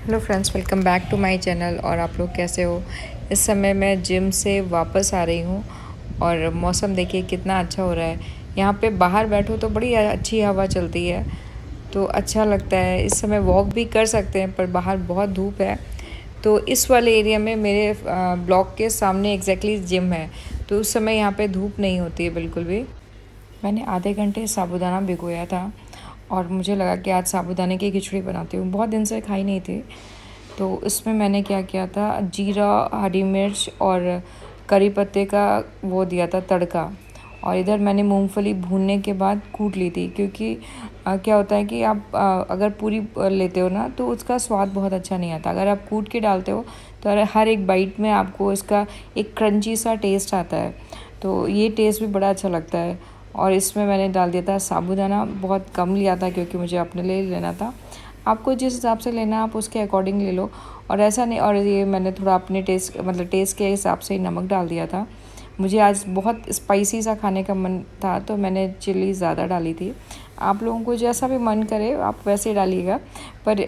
Hello friends, welcome back to my channel. और आप लोग कैसे हो? इस समय मैं जिम से वापस आ रही हूँ और मौसम देखिए कितना अच्छा हो रहा है। यहाँ पे बाहर बैठो तो बड़ी अच्छी हवा चलती है, तो अच्छा लगता है। इस समय वॉक भी कर सकते हैं, पर बाहर बहुत धूप है। तो इस वाले एरिया में मेरे ब्लॉक के सामने एग्जैक्टली जिम है, तो उस समय यहाँ पे धूप नहीं होती है बिल्कुल भी। मैंने आधे घंटे साबूदाना भिगोया था और मुझे लगा कि आज साबूदाने की खिचड़ी बनाती हूँ। बहुत दिन से खाई नहीं थी, तो इसमें मैंने क्या किया था, जीरा, हरी मिर्च और करी पत्ते का वो दिया था तड़का। और इधर मैंने मूंगफली भूनने के बाद कूट ली थी, क्योंकि क्या होता है कि आप अगर पूरी लेते हो ना तो उसका स्वाद बहुत अच्छा नहीं आता। अगर आप कूट के डालते हो तो हर एक बाइट में आपको इसका एक क्रंची सा टेस्ट आता है, तो ये टेस्ट भी बड़ा अच्छा लगता है। और इसमें मैंने डाल दिया था साबूदाना, बहुत कम लिया था क्योंकि मुझे अपने लिए लेना था। आपको जिस हिसाब से लेना आप उसके अकॉर्डिंग ले लो। और ऐसा नहीं, और ये मैंने थोड़ा अपने टेस्ट के हिसाब से नमक डाल दिया था। मुझे आज बहुत स्पाइसी सा खाने का मन था, तो मैंने चिली ज़्यादा डाली थी। आप लोगों को जैसा भी मन करे आप वैसे डालिएगा, पर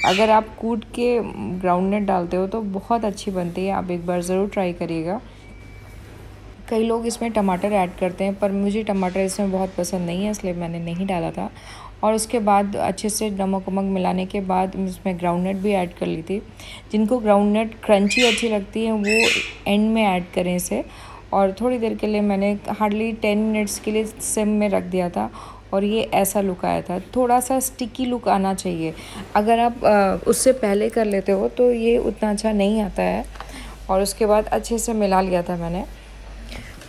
अगर आप कूट के ग्राउंडनट डालते हो तो बहुत अच्छी बनती है। आप एक बार ज़रूर ट्राई करिएगा। कई लोग इसमें टमाटर ऐड करते हैं, पर मुझे टमाटर इसमें बहुत पसंद नहीं है, इसलिए मैंने नहीं डाला था। और उसके बाद अच्छे से नमक वमक मिलाने के बाद इसमें ग्राउंडनट भी ऐड कर ली थी। जिनको ग्राउंडनट क्रंची अच्छी लगती है वो एंड में ऐड करें इसे। और थोड़ी देर के लिए मैंने हार्डली 10 मिनट्स के लिए सिम में रख दिया था और ये ऐसा लुक आया था। थोड़ा सा स्टिकी लुक आना चाहिए। अगर आप उससे पहले कर लेते हो तो ये उतना अच्छा नहीं आता है। और उसके बाद अच्छे से मिला लिया था मैंने।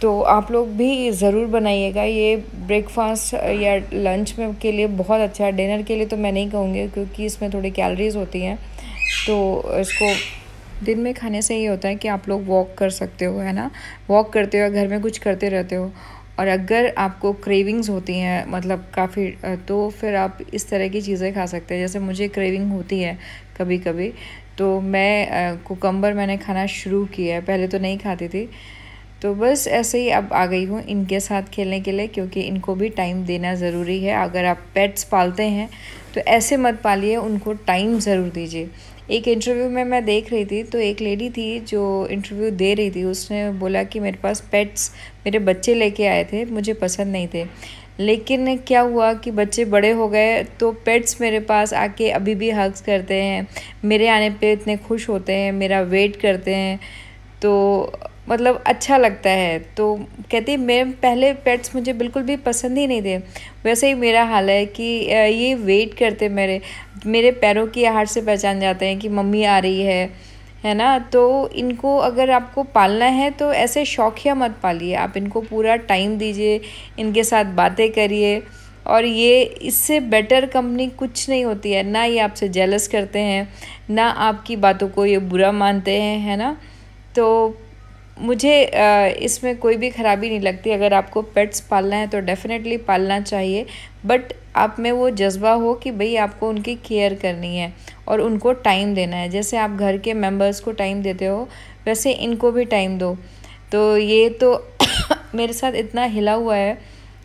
तो आप लोग भी ज़रूर बनाइएगा। ये ब्रेकफास्ट या लंच में के लिए बहुत अच्छा है। डिनर के लिए तो मैं नहीं कहूँगी, क्योंकि इसमें थोड़ी कैलोरीज़ होती हैं। तो इसको दिन में खाने से ये होता है कि आप लोग वॉक कर सकते हो, है ना। वॉक करते हो, घर में कुछ करते रहते हो, और अगर आपको क्रेविंग्स होती हैं मतलब काफ़ी, तो फिर आप इस तरह की चीज़ें खा सकते हैं। जैसे मुझे क्रेविंग होती है कभी कभी, तो मैं कुकम्बर मैंने खाना शुरू किया है। पहले तो नहीं खाती थी, तो बस ऐसे ही अब आ गई हूँ इनके साथ खेलने के लिए, क्योंकि इनको भी टाइम देना ज़रूरी है। अगर आप पेट्स पालते हैं तो ऐसे मत पालिए, उनको टाइम ज़रूर दीजिए। एक इंटरव्यू में मैं देख रही थी, तो एक लेडी थी जो इंटरव्यू दे रही थी, उसने बोला कि मेरे पास पेट्स, मेरे बच्चे लेके आए थे, मुझे पसंद नहीं थे। लेकिन क्या हुआ कि बच्चे बड़े हो गए तो पेट्स मेरे पास आके अभी भी हग्स करते हैं, मेरे आने पे इतने खुश होते हैं, मेरा वेट करते हैं। तो मतलब अच्छा लगता है। तो कहती है मैं पहले पेट्स मुझे बिल्कुल भी पसंद ही नहीं थे। वैसे ही मेरा हाल है कि ये वेट करते मेरे पैरों की आहट से पहचान जाते हैं कि मम्मी आ रही है ना। तो इनको अगर आपको पालना है तो ऐसे शौकिया मत पालिए, आप इनको पूरा टाइम दीजिए, इनके साथ बातें करिए। और ये इससे बेटर कंपनी कुछ नहीं होती है। ना ये आपसे जेलस करते हैं, ना आपकी बातों को ये बुरा मानते हैं, है ना। तो मुझे इसमें कोई भी ख़राबी नहीं लगती। अगर आपको पेट्स पालना है तो डेफ़िनेटली पालना चाहिए, बट आप में वो जज्बा हो कि भाई आपको उनकी केयर करनी है और उनको टाइम देना है। जैसे आप घर के मेंबर्स को टाइम देते हो, वैसे इनको भी टाइम दो। तो ये तो मेरे साथ इतना हिला हुआ है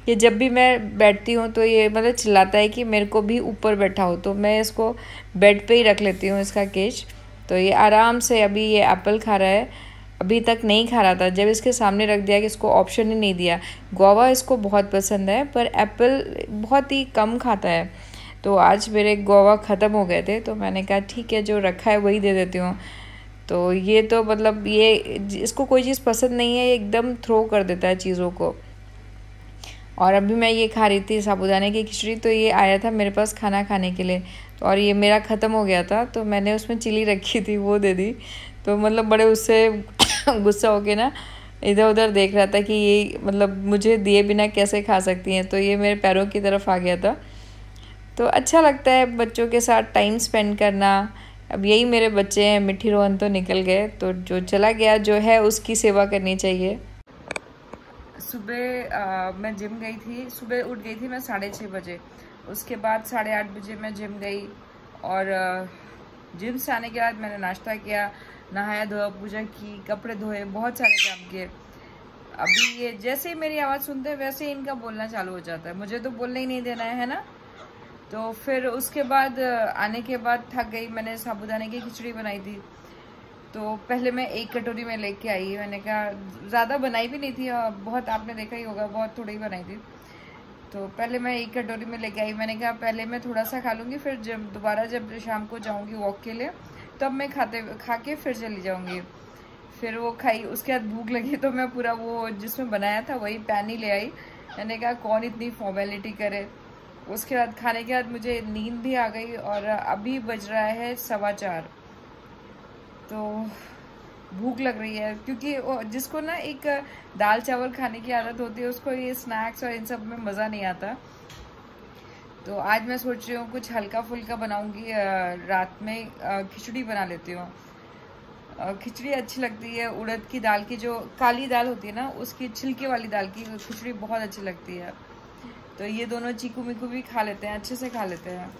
कि जब भी मैं बैठती हूँ तो ये मतलब चिल्लाता है कि मेरे को भी ऊपर बैठा हो, तो मैं इसको बेड पे ही रख लेती हूँ, इसका केज। तो ये आराम से अभी ये एप्पल खा रहा है। अभी तक नहीं खा रहा था, जब इसके सामने रख दिया कि इसको ऑप्शन ही नहीं दिया। गुआवा इसको बहुत पसंद है, पर एप्पल बहुत ही कम खाता है। तो आज मेरे गुआवा ख़त्म हो गए थे, तो मैंने कहा ठीक है, जो रखा है वही दे देती हूँ। तो ये तो मतलब ये इसको कोई चीज़ पसंद नहीं है, ये एकदम थ्रो कर देता है चीज़ों को। और अभी मैं ये खा रही थी साबूदाने की खिचड़ी, तो ये आया था मेरे पास खाना खाने के लिए, तो और ये मेरा ख़त्म हो गया था, तो मैंने उसमें चिली रखी थी वो दे दी। तो मतलब बड़े उससे गुस्सा हो के ना इधर उधर देख रहा था कि ये मतलब मुझे दिए बिना कैसे खा सकती हैं। तो ये मेरे पैरों की तरफ आ गया था। तो अच्छा लगता है बच्चों के साथ टाइम स्पेंड करना। अब यही मेरे बच्चे हैं, मिट्टी रोहन तो निकल गए, तो जो चला गया जो है उसकी सेवा करनी चाहिए। सुबह मैं जिम गई थी, सुबह उठ गई थी मैं 6:30 बजे। उसके बाद 8:30 बजे मैं जिम गई, और जिम से आने के बाद मैंने नाश्ता किया, नहाया धोया, पूजा की, कपड़े धोए, बहुत सारे काम किए। अभी ये जैसे ही मेरी आवाज़ सुनते हैं वैसे ही इनका बोलना चालू हो जाता है। मुझे तो बोलने ही नहीं देना है ना। तो फिर उसके बाद आने के बाद थक गई, मैंने साबूदाने की खिचड़ी बनाई थी। तो पहले मैं 1 कटोरी में लेके आई, मैंने कहा ज़्यादा बनाई भी नहीं थी, बहुत आपने देखा ही होगा, बहुत थोड़ी बनाई थी। तो पहले मैं 1 कटोरी में लेके आई, मैंने कहा पहले मैं थोड़ा सा खा लूँगी, फिर जब शाम को जाऊँगी वॉक के लिए तब मैं खा के फिर चली जाऊँगी। फिर वो खाई, उसके बाद भूख लगी तो मैं पूरा वो जिसमें बनाया था वही पैन ही ले आई। मैंने कहा कौन इतनी फॉर्मेलिटी करे। उसके बाद खाने के बाद मुझे नींद भी आ गई और अभी बज रहा है 4:15। तो भूख लग रही है, क्योंकि जिसको ना एक दाल चावल खाने की आदत होती है उसको ये स्नैक्स और इन सब में मज़ा नहीं आता। तो आज मैं सोच रही हूँ कुछ हल्का फुल्का बनाऊँगी, रात में खिचड़ी बना लेती हूँ। खिचड़ी अच्छी लगती है, उड़द की दाल की, जो काली दाल होती है ना उसकी छिलके वाली दाल की खिचड़ी बहुत अच्छी लगती है। तो ये दोनों चीकू मिकू भी खा लेते हैं, अच्छे से खा लेते हैं।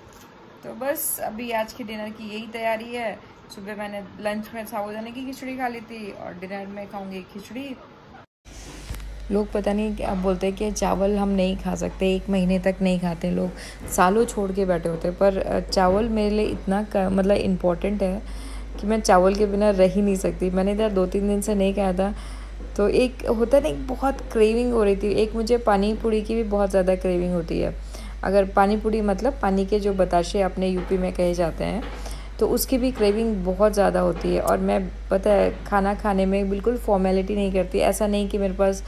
तो बस अभी आज के डिनर की यही तैयारी है। सुबह मैंने लंच में साबूदाने की खिचड़ी खा ली थी और डिनर में खाऊंगी खिचड़ी। लोग पता नहीं क्या बोलते हैं कि चावल हम नहीं खा सकते, 1 महीने तक नहीं खाते लोग, सालों छोड़ के बैठे होते हैं, पर चावल मेरे लिए इतना मतलब इम्पोर्टेंट है कि मैं चावल के बिना रह ही नहीं सकती। मैंने इधर 2-3 दिन से नहीं खाया था, तो एक होता है ना, एक बहुत क्रेविंग हो रही थी। एक मुझे पानी पूड़ी की भी बहुत ज़्यादा क्रेविंग होती है। अगर पानी पूड़ी मतलब पानी के जो बताशे अपने यूपी में कहे जाते हैं, तो उसकी भी क्रेविंग बहुत ज़्यादा होती है। और मैं पता है खाना खाने में बिल्कुल फॉर्मेलिटी नहीं करती। ऐसा नहीं कि मेरे पास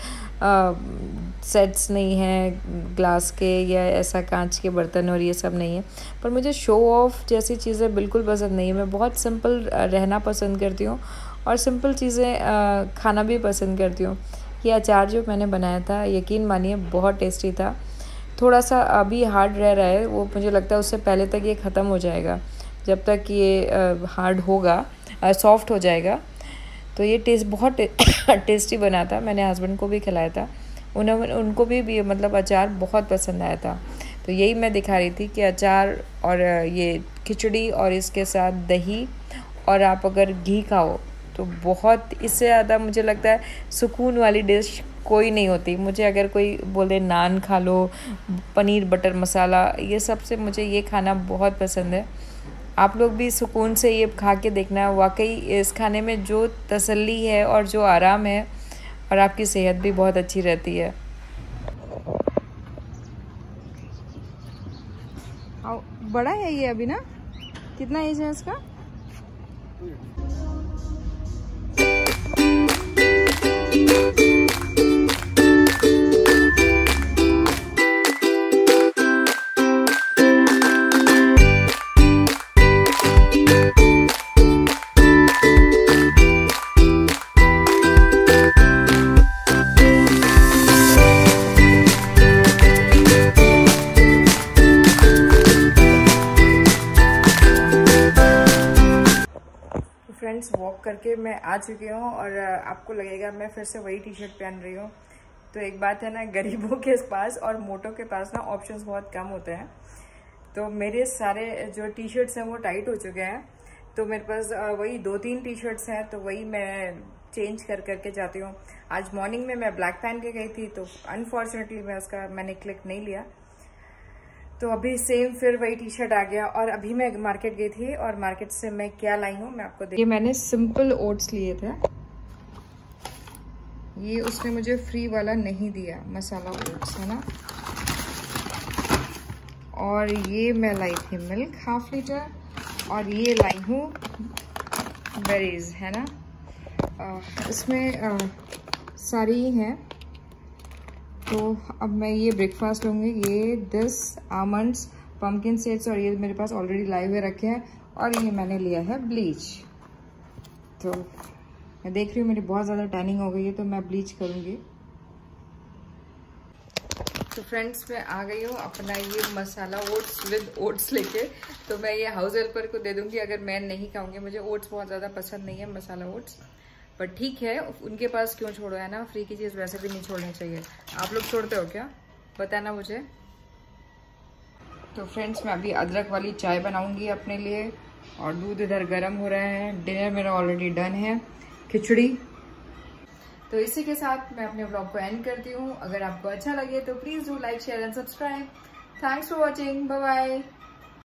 सेट्स नहीं हैं ग्लास के या ऐसा कांच के बर्तन और ये सब नहीं है, पर मुझे शो ऑफ जैसी चीज़ें बिल्कुल पसंद नहीं है। मैं बहुत सिंपल रहना पसंद करती हूँ और सिंपल चीज़ें खाना भी पसंद करती हूँ। ये अचार जो मैंने बनाया था, यकीन मानिए बहुत टेस्टी था। थोड़ा सा अभी हार्ड रह रहा है, वो मुझे लगता है उससे पहले तक ये ख़त्म हो जाएगा। जब तक ये हार्ड होगा, सॉफ्ट हो जाएगा। तो ये बहुत टेस्टी बना था। मैंने हस्बैंड को भी खिलाया था, उनको भी मतलब अचार बहुत पसंद आया था। तो यही मैं दिखा रही थी कि अचार और ये खिचड़ी और इसके साथ दही और आप अगर घी खाओ तो बहुत, इससे ज़्यादा मुझे लगता है सुकून वाली डिश कोई नहीं होती। मुझे अगर कोई बोले नान खा लो, पनीर बटर मसाला, ये सब से मुझे ये खाना बहुत पसंद है। आप लोग भी सुकून से ये खा के देखना, वाकई इस खाने में जो तसल्ली है और जो आराम है, और आपकी सेहत भी बहुत अच्छी रहती है। बड़ा है ये अभी ना, कितना एज है इसका? फ्रेंड्स, वॉक करके मैं आ चुकी हूँ और आपको लगेगा मैं फिर से वही टी शर्ट पहन रही हूँ। तो एक बात है ना, गरीबों के पास और मोटों के पास ना ऑप्शंस बहुत कम होते हैं। तो मेरे सारे जो टी शर्ट्स हैं वो टाइट हो चुके हैं, तो मेरे पास वही 2-3 टी शर्ट्स हैं, तो वही मैं चेंज करके जाती हूँ। आज मॉर्निंग में मैं ब्लैक पहन के गई थी, तो अनफॉर्चुनेटली मैंने क्लिक नहीं लिया, तो अभी सेम फिर वही टी शर्ट आ गया। और अभी मैं मार्केट गई थी और मार्केट से मैं क्या लाई हूँ मैं आपको ये मैंने सिंपल ओट्स लिए थे। ये उसने मुझे फ्री वाला नहीं दिया, मसाला ओट्स है ना। और ये मैं लाई थी मिल्क 1/2 लीटर, और ये लाई हूँ बेरीज है ना। इसमें सारी ही हैं। तो अब मैं ये ब्रेकफास्ट लूँगी। ये 10 आमंड्स, पम्पकिन सीड्स, और ये मेरे पास ऑलरेडी लाए हुए रखे हैं। और ये मैंने लिया है ब्लीच। तो मैं देख रही हूँ मेरी बहुत ज़्यादा टैनिंग हो गई है, तो मैं ब्लीच करूँगी। तो फ्रेंड्स, मैं आ गई हूँ अपना ये मसाला ओट्स विद ओट्स लेके। तो मैं ये हाउस हेल्पर को दे दूँगी अगर मैं नहीं खाऊँगी। मुझे ओट्स बहुत ज़्यादा पसंद नहीं है, मसाला ओट्स, पर ठीक है, उनके पास क्यों छोड़ो, है ना। फ्री की चीज़ वैसे भी नहीं छोड़नी चाहिए। आप लोग छोड़ते हो क्या, बताना मुझे। तो फ्रेंड्स, मैं अभी अदरक वाली चाय बनाऊंगी अपने लिए, और दूध इधर गर्म हो रहा है। डिनर मेरा ऑलरेडी डन है, खिचड़ी। तो इसी के साथ मैं अपने व्लॉग को एंड करती हूँ। अगर आपको अच्छा लगे तो please do like, share and subscribe. Thanks for watching, bye bye.